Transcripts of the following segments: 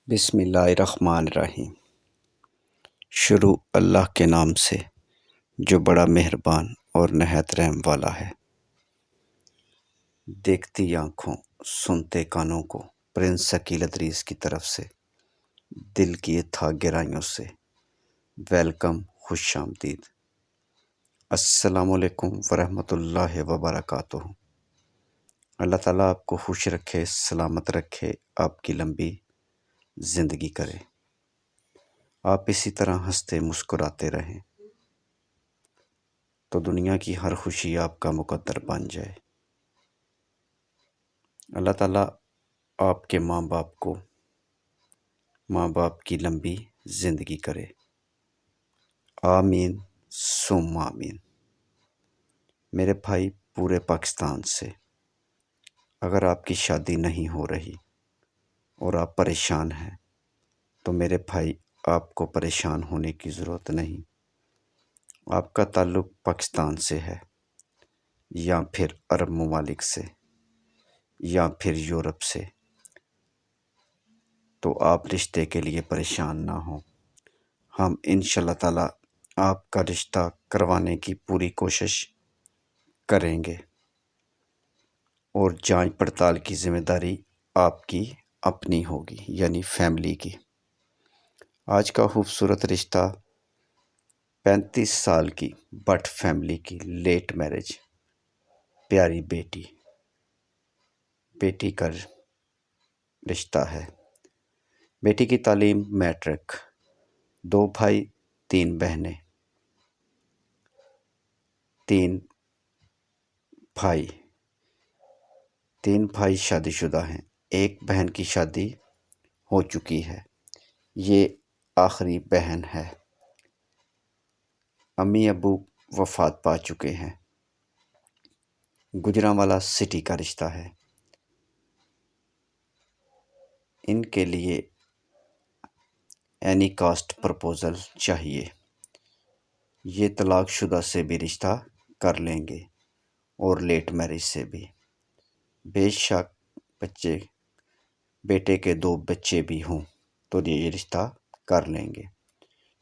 بسم اللہ الرحمن الرحیم۔ شروع اللہ کے نام سے جو بڑا مہربان اور نہایت رحم والا ہے۔ دیکھتی آنکھوں سنتے کانوں کو پرنس شکیل ادریس کی طرف سے دل کیے تھا گہرائیوں سے ویلکم، خوش آمدید۔ السلام علیکم ورحمۃ اللہ وبرکاتہ۔ اللہ تعالیٰ آپ کو خوش رکھے، سلامت رکھے، آپ کی لمبی زندگی کرے، آپ اسی طرح ہنستے مسکراتے رہیں تو دنیا کی ہر خوشی آپ کا مقدر بن جائے۔ اللہ تعالیٰ آپ کے ماں باپ کی لمبی زندگی کرے، آمین ثم آمین۔ میرے بھائی پورے پاکستان سے، اگر آپ کی شادی نہیں ہو رہی اور آپ پریشان ہیں تو میرے بھائی آپ کو پریشان ہونے کی ضرورت نہیں۔ آپ کا تعلق پاکستان سے ہے یا پھر عرب ممالک سے یا پھر یورپ سے، تو آپ رشتے کے لیے پریشان نہ ہوں۔ ہم انشاءاللہ تعالیٰ آپ کا رشتہ کروانے کی پوری کوشش کریں گے، اور جانچ پڑتال کی ذمہ داری آپ کی اپنی ہوگی، یعنی فیملی کی۔ آج کا خوبصورت رشتہ 35 سال کی بٹ فیملی کی لیٹ میرج، پیاری بیٹی کا رشتہ ہے۔ بیٹی کی تعلیم میٹرک، 2 بھائی 3 بہنیں، 3 بھائی شادی شدہ ہیں، 1 بہن کی شادی ہو چکی ہے، یہ آخری بہن ہے۔ امی ابو وفات پا چکے ہیں۔ گجرانوالہ سٹی کا رشتہ ہے۔ ان کے لیے اینی کاسٹ پرپوزل چاہیے۔ یہ طلاق شدہ سے بھی رشتہ کر لیں گے اور لیٹ میرج سے بھی۔ بے شک بیٹے کے 2 بچے بھی ہوں تو یہ رشتہ کر لیں گے۔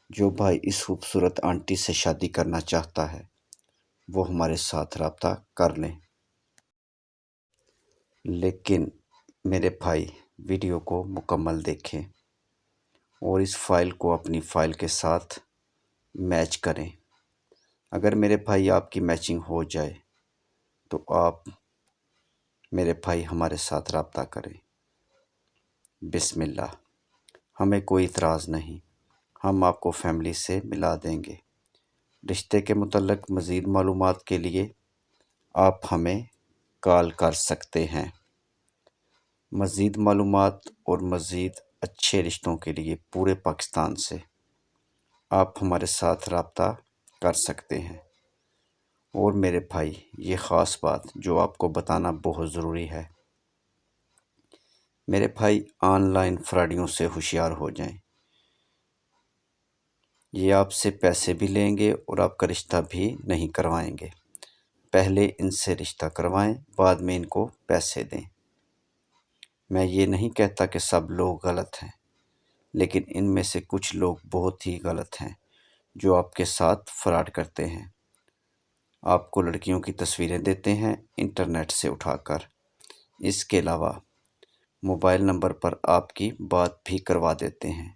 جو بھائی اس خوبصورت آنٹی سے شادی کرنا چاہتا ہے وہ ہمارے ساتھ رابطہ کر لیں۔ لیکن میرے بھائی ویڈیو کو مکمل دیکھیں اور اس فائل کو اپنی فائل کے ساتھ میچ کریں۔ اگر میرے بھائی آپ کی میچنگ ہو جائے تو آپ میرے بھائی ہمارے ساتھ رابطہ کریں۔ بسم اللہ، ہمیں کوئی اعتراض نہیں، ہم آپ کو فیملی سے ملا دیں گے۔ رشتے کے متعلق مزید معلومات کے لیے آپ ہمیں کال کر سکتے ہیں۔ مزید معلومات اور مزید اچھے رشتوں کے لیے پورے پاکستان سے آپ ہمارے ساتھ رابطہ کر سکتے ہیں۔ اور میرے بھائی، یہ خاص بات جو آپ کو بتانا بہت ضروری ہے، میرے بھائی آن لائن فراڈیوں سے ہوشیار ہو جائیں۔ یہ آپ سے پیسے بھی لیں گے اور آپ کا رشتہ بھی نہیں کروائیں گے۔ پہلے ان سے رشتہ کروائیں، بعد میں ان کو پیسے دیں۔ میں یہ نہیں کہتا کہ سب لوگ غلط ہیں، لیکن ان میں سے کچھ لوگ بہت ہی غلط ہیں جو آپ کے ساتھ فراڈ کرتے ہیں۔ آپ کو لڑکیوں کی تصویریں دیتے ہیں انٹرنیٹ سے اٹھا کر۔ اس کے علاوہ موبائل نمبر پر آپ کی بات بھی کروا دیتے ہیں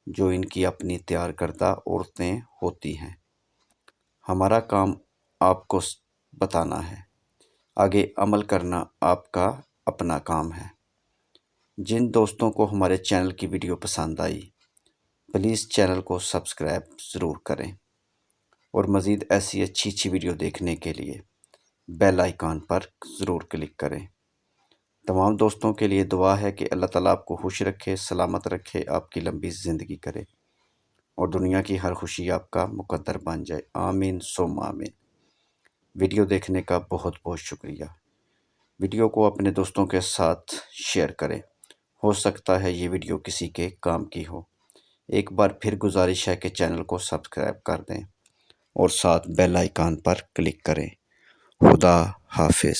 جو ان کی اپنی تیار کردہ عورتیں ہوتی ہیں۔ ہمارا کام آپ کو بتانا ہے، آگے عمل کرنا آپ کا اپنا کام ہے۔ جن دوستوں کو ہمارے چینل کی ویڈیو پسند آئی پلیز چینل کو سبسکرائب ضرور کریں، اور مزید ایسی اچھی ویڈیو دیکھنے کے لیے بیل آئیکن پر ضرور کلک کریں۔ تمام دوستوں کے لیے دعا ہے کہ اللہ تعالیٰ آپ کو خوش رکھے، سلامت رکھے، آپ کی لمبی زندگی کرے اور دنیا کی ہر خوشی آپ کا مقدر بن جائے، آمین ثم آمین۔ ویڈیو دیکھنے کا بہت بہت شکریہ۔ ویڈیو کو اپنے دوستوں کے ساتھ شیئر کریں، ہو سکتا ہے یہ ویڈیو کسی کے کام کی ہو۔ ایک بار پھر گزارش ہے کہ چینل کو سبسکرائب کر دیں اور ساتھ بیل آئیکن پر کلک کریں۔ خدا حافظ۔